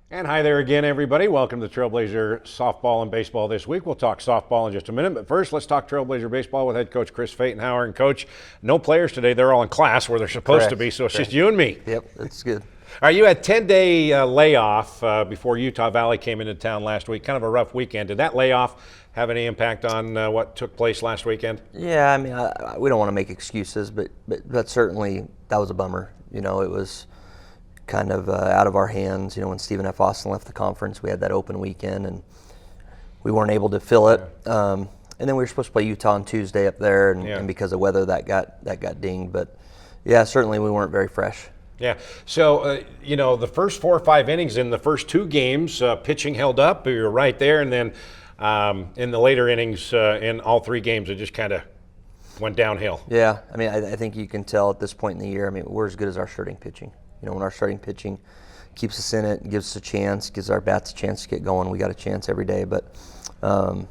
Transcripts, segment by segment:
And hi there again, everybody. Welcome to Trailblazer Softball and Baseball this week. We'll talk softball in just a minute, but first let's talk Trailblazer Baseball with head coach Chris Pfatenhauer. And coach, no players today. They're all in class where they're supposed to be, so it's just you and me. Yep, that's good. All right, you had a 10-day layoff before Utah Valley came into town last week. Kind of a rough weekend. Did that layoff have any impact on what took place last weekend? Yeah, I mean, we don't want to make excuses, but certainly that was a bummer. You know, it was kind of out of our hands. You know, when Stephen F. Austin left the conference, we had that open weekend, and we weren't able to fill it. And then we were supposed to play Utah on Tuesday up there, and because of weather, that got dinged. But yeah, certainly we weren't very fresh. Yeah. So, you know, the first 4 or 5 innings in the first 2 games, pitching held up. You were right there. And then in the later innings, in all 3 games, it just kind of went downhill. Yeah. I mean, I think you can tell at this point in the year, I mean, we're as good as our starting pitching. You know, when our starting pitching keeps us in it, gives us a chance, gives our bats a chance to get going, we got a chance every day. But and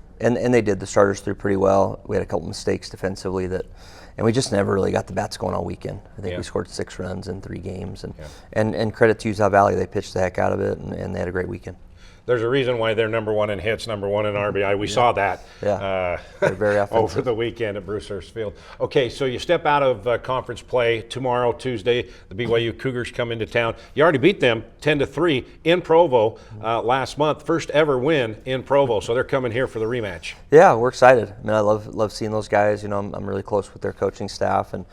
they did. The starters threw pretty well. We had a couple mistakes defensively and we just never really got the bats going all weekend. I think we scored 6 runs in 3 games. And credit to Utah Valley, they pitched the heck out of it, and they had a great weekend. There's a reason why they're number 1 in hits, number 1 in RBI. We saw that they're very offensive. over the weekend at Brucehurst Field. Okay, so you step out of conference play tomorrow, Tuesday. The BYU Cougars come into town. You already beat them 10-3 in Provo last month. First ever win in Provo, so they're coming here for the rematch. Yeah, we're excited. I mean, I love seeing those guys. You know, I'm really close with their coaching staff, and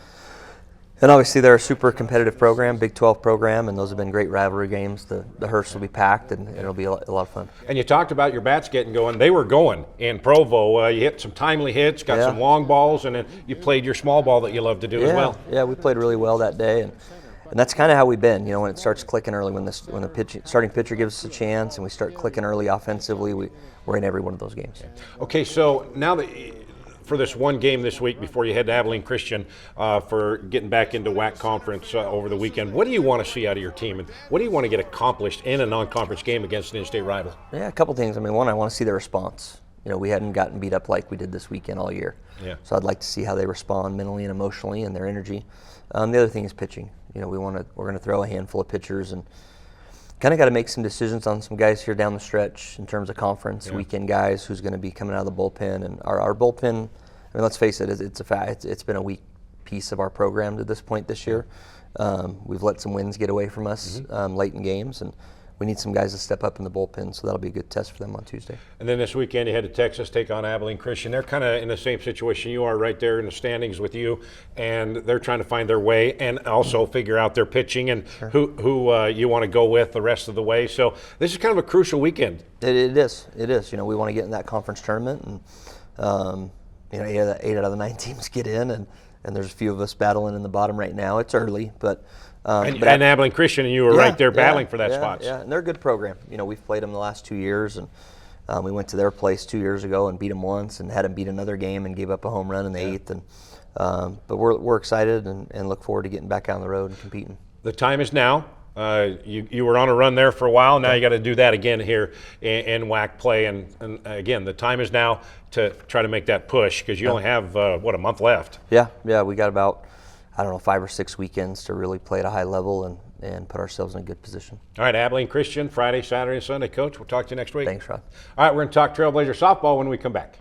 obviously they're a super competitive program, Big 12 program, and those have been great rivalry games. The Hearst will be packed, and it'll be a lot of fun. And you talked about your bats getting going. They were going in Provo. You hit some timely hits, got some long balls, and then you played your small ball that you love to do as well. Yeah, we played really well that day, and that's kind of how we've been. You know, when it starts clicking early, when the starting pitcher gives us a chance, and we start clicking early offensively, we're in every one of those games. Okay, so now that for this one game this week before you head to Abilene Christian for getting back into WAC conference over the weekend, what do you want to see out of your team, and what do you want to get accomplished in a non-conference game against an in-state rival? Yeah, a couple things. I mean, one, I want to see their response. You know, we hadn't gotten beat up like we did this weekend all year. Yeah. So I'd like to see how they respond mentally and emotionally and their energy. The other thing is pitching. You know, we're going to throw a handful of pitchers and kind of got to make some decisions on some guys here down the stretch in terms of conference weekend guys, who's going to be coming out of the bullpen. And our bullpen, I mean, let's face it, it's a fact. It's been a weak piece of our program to this point this year. We've let some wins get away from us late in games, and we need some guys to step up in the bullpen, so that'll be a good test for them on Tuesday. And then this weekend you head to Texas, take on Abilene Christian. They're kind of in the same situation you are, right there in the standings with you, and they're trying to find their way and also figure out their pitching and who you want to go with the rest of the way. So this is kind of a crucial weekend. It is. You know, we want to get in that conference tournament, and you know, 8 out of the 9 teams get in, and there's a few of us battling in the bottom right now. It's early, but and Abilene Christian, and you were right there battling for that spot. Yeah, and they're a good program. You know, we've played them the last 2 years, and we went to their place 2 years ago and beat them once, and had them beat another game and gave up a home run in the 8th. And but we're excited and look forward to getting back on the road and competing. The time is now. You were on a run there for a while. Now you got to do that again here in WAC play. And again, the time is now to try to make that push, because you only have, a month left. Yeah, we got about, 5 or 6 weekends to really play at a high level and put ourselves in a good position. All right, Abilene Christian, Friday, Saturday, and Sunday. Coach, we'll talk to you next week. Thanks, Rod. All right, we're going to talk Trailblazer softball when we come back.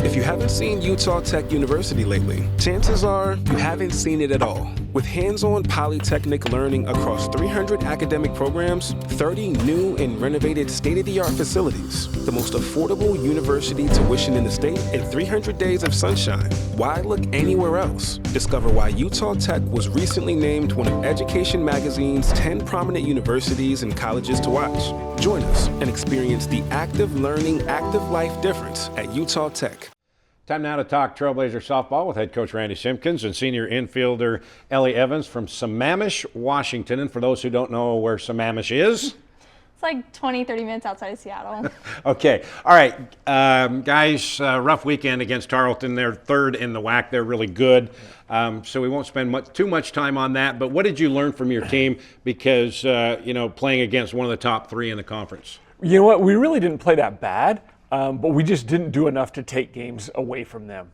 If you haven't seen Utah Tech University lately, chances are you haven't seen it at all. With hands-on polytechnic learning across 300 academic programs, 30 new and renovated state-of-the-art facilities, the most affordable university tuition in the state, and 300 days of sunshine, why look anywhere else? Discover why Utah Tech was recently named one of Education Magazine's 10 prominent universities and colleges to watch. Join us and experience the active learning, active life difference at Utah Tech. Time now to talk Trailblazer softball with head coach Randy Simpkins and senior infielder Ellie Evans from Sammamish, Washington. And for those who don't know where Sammamish is, it's like 20, 30 minutes outside of Seattle. Okay. All right. Guys, rough weekend against Tarleton. They're 3rd in the WAC. They're really good. So we won't spend too much time on that. But what did you learn from your team? Because, playing against one of the top 3 in the conference. You know what? We really didn't play that bad. but we just didn't do enough to take games away from them.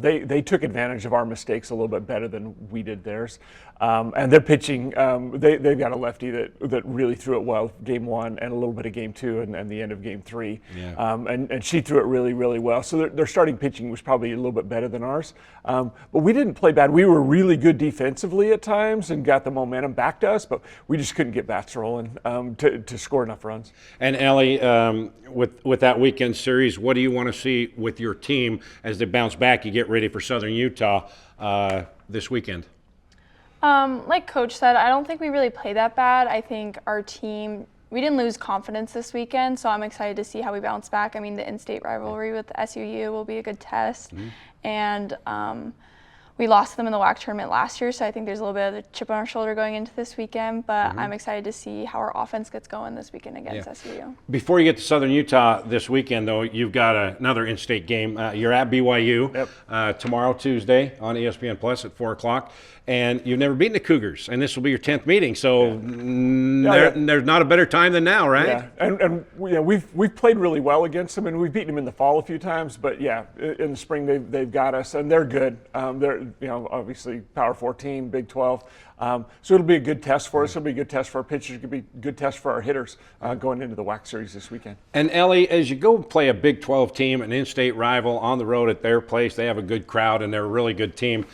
They took advantage of our mistakes a little bit better than we did theirs. And their pitching, they've got a lefty that really threw it well game 1 and a little bit of game 2 and the end of game 3. Yeah. And she threw it really, really well. So their starting pitching was probably a little bit better than ours. But we didn't play bad. We were really good defensively at times and got the momentum back to us, but we just couldn't get bats rolling to score enough runs. And Ellie, with that weekend series, what do you want to see with your team as they bounce back? You get ready for Southern Utah this weekend. Like Coach said, I don't think we really played that bad. I think our team, we didn't lose confidence this weekend, so I'm excited to see how we bounce back. I mean, the in-state rivalry with SUU will be a good test. And we lost them in the WAC tournament last year, so I think there's a little bit of a chip on our shoulder going into this weekend, but I'm excited to see how our offense gets going this weekend against SUU. Before you get to Southern Utah this weekend, though, you've got another in-state game. You're at BYU tomorrow, Tuesday, on ESPN Plus at 4 o'clock. And you've never beaten the Cougars, and this will be your 10th meeting. So there's not a better time than now, right? Yeah, and we've played really well against them, and we've beaten them in the fall a few times. But yeah, in the spring they've got us, and they're good. They're obviously Power 4 team, Big 12. So it'll be a good test for us. It'll be a good test for our pitchers. It'll be a good test for our hitters going into the WAC series this weekend. And Ellie, as you go play a Big 12 team, an in-state rival on the road at their place, they have a good crowd and they're a really good team.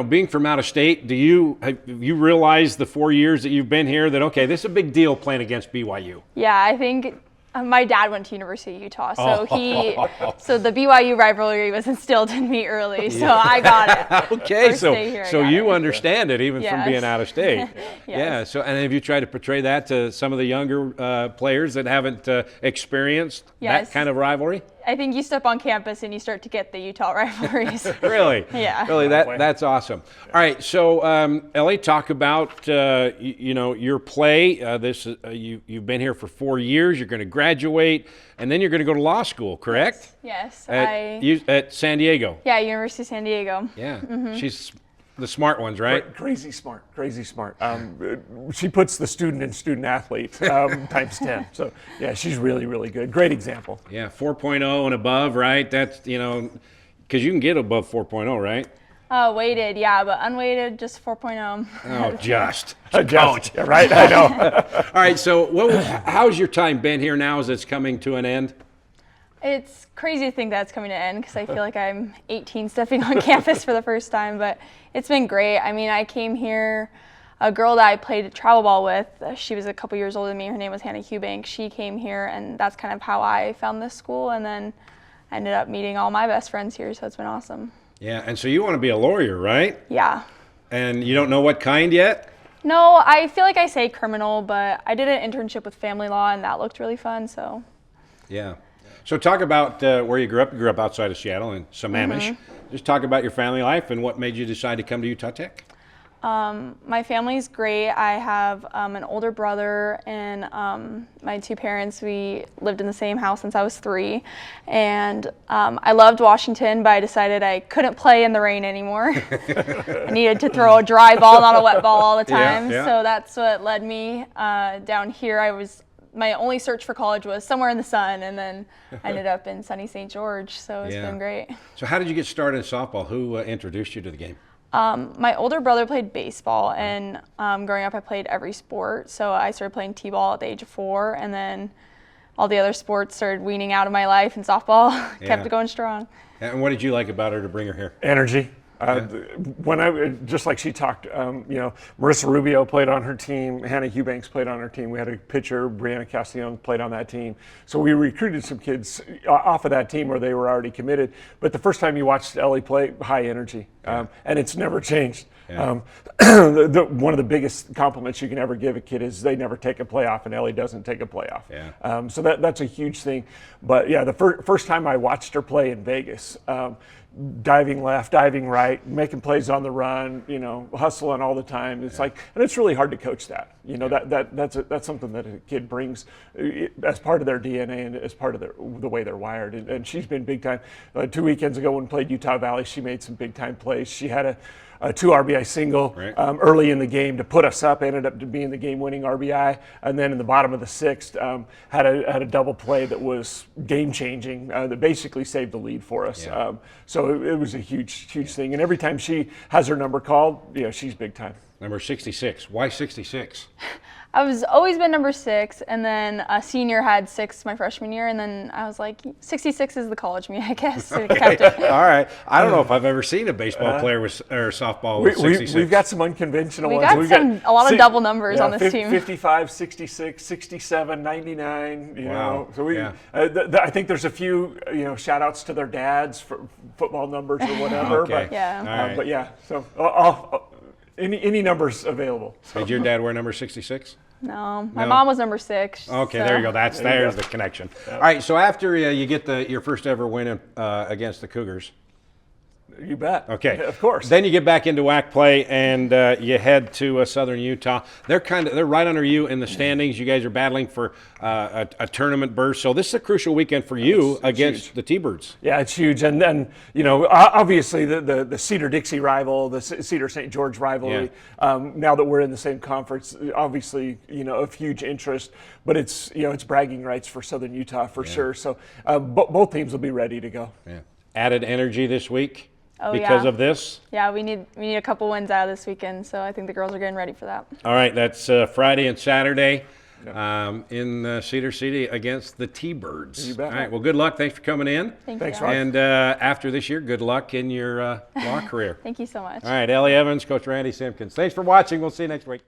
Being from out of state, have you realized the 4 years that you've been here that, okay, this is a big deal playing against BYU? Yeah, I think my dad went to University of Utah, so so the BYU rivalry was instilled in me early, so I got it. Okay, so you understand it even from Yes. being out of state. Yes. Yeah. So, and have you tried to portray that to some of the younger players that haven't experienced Yes. that kind of rivalry? I think you step on campus and you start to get the Utah rivalries. Really? Yeah. Really, that's awesome. All right, so Ellie, talk about your play. You've been here for 4 years. You're going to graduate, and then you're going to go to law school, correct? Yes. At San Diego. Yeah, University of San Diego. Yeah. She's the smart ones, right? Crazy smart. She puts the student and student athlete times 10. So yeah, she's really, really good. Great example. Yeah, 4.0 and above, right? That's, because you can get above 4.0, right? Weighted, yeah, but unweighted, just 4.0. Oh, just. Coach. Yeah, right, I know. All right, so how's your time been here now as it's coming to an end? It's crazy to think that it's coming to an end because I feel like I'm 18 stepping on campus for the first time, but it's been great. I mean, I came here, a girl that I played travel ball with, she was a couple years older than me, her name was Hannah Hubank. She came here, and that's kind of how I found this school, and then I ended up meeting all my best friends here, so it's been awesome. Yeah, and so you want to be a lawyer, right? Yeah. And you don't know what kind yet? No, I feel like I say criminal, but I did an internship with family law, and that looked really fun, so. Yeah. So talk about where you grew up. You grew up outside of Seattle in Sammamish. Just talk about your family life and what made you decide to come to Utah Tech. My family's great. I have an older brother, and my two parents, we lived in the same house since I was 3. And I loved Washington, but I decided I couldn't play in the rain anymore. I needed to throw a dry ball, not a wet ball all the time. Yeah. So that's what led me down here. My only search for college was somewhere in the sun, and then I ended up in sunny St. George, so it's been great. So how did you get started in softball? Who introduced you to the game? My older brother played baseball, and growing up I played every sport. So I started playing t-ball at the age of 4, and then all the other sports started weaning out of my life, and softball kept it going strong. And what did you like about her to bring her here? Energy. When just like she talked, Marissa Rubio played on her team, Hannah Hubanks played on her team. We had a pitcher, Brianna Castellon, played on that team. So we recruited some kids off of that team where they were already committed. But the first time you watched Ellie play, high energy, and it's never changed. Yeah. One of the biggest compliments you can ever give a kid is they never take a playoff, and Ellie doesn't take a playoff. Yeah. So that's a huge thing. But yeah, the first time I watched her play in Vegas, diving left, diving right, making plays on the run, hustling all the time. It's like, and it's really hard to coach that. That's something that a kid brings as part of their DNA and as part of the way they're wired. And she's been big time. 2 weekends ago when we played Utah Valley, she made some big time plays. She had a 2 RBI single early in the game to put us up, ended up being the game-winning RBI, and then in the bottom of the 6th had a double play that was game-changing, that basically saved the lead for us. So it was a huge thing, and every time she has her number called, she's big time. Number 66. Why 66? I've always been number 6, and then a senior had 6 my freshman year, and then I was like, 66 is the college me, I guess. So we kept it. All right. I don't know if I've ever seen a baseball player or softball with 66. We've got some unconventional We ones. got a lot of double numbers on this team. 55, 66, 67, 99. Wow. So I think there's a few shout outs to their dads for football numbers or whatever. Okay. But yeah. So any numbers available. Did your dad wear number 66? No, my mom was number 6. Okay, so. there you go. There's the connection. All right, so after you get your first ever win against the Cougars. You bet. Okay, of course. Then you get back into WAC play and you head to Southern Utah. They're right under you in the standings. You guys are battling for a tournament berth. So this is a crucial weekend for you against the T-Birds. Yeah, it's huge. And then obviously the Cedar-Dixie rival, the Cedar-St. George rivalry. Now that we're in the same conference, obviously of huge interest. But it's it's bragging rights for Southern Utah for sure. So both teams will be ready to go. Yeah. Added energy this week. Oh, because of this? Yeah, we need a couple wins out of this weekend, so I think the girls are getting ready for that. All right, that's Friday and Saturday in Cedar City against the T-Birds. You bet. All right, well, good luck. Thanks for coming in. Thanks, Rob. And after this year, good luck in your law career. Thank you so much. All right, Ellie Evans, Coach Randy Simpkins. Thanks for watching. We'll see you next week.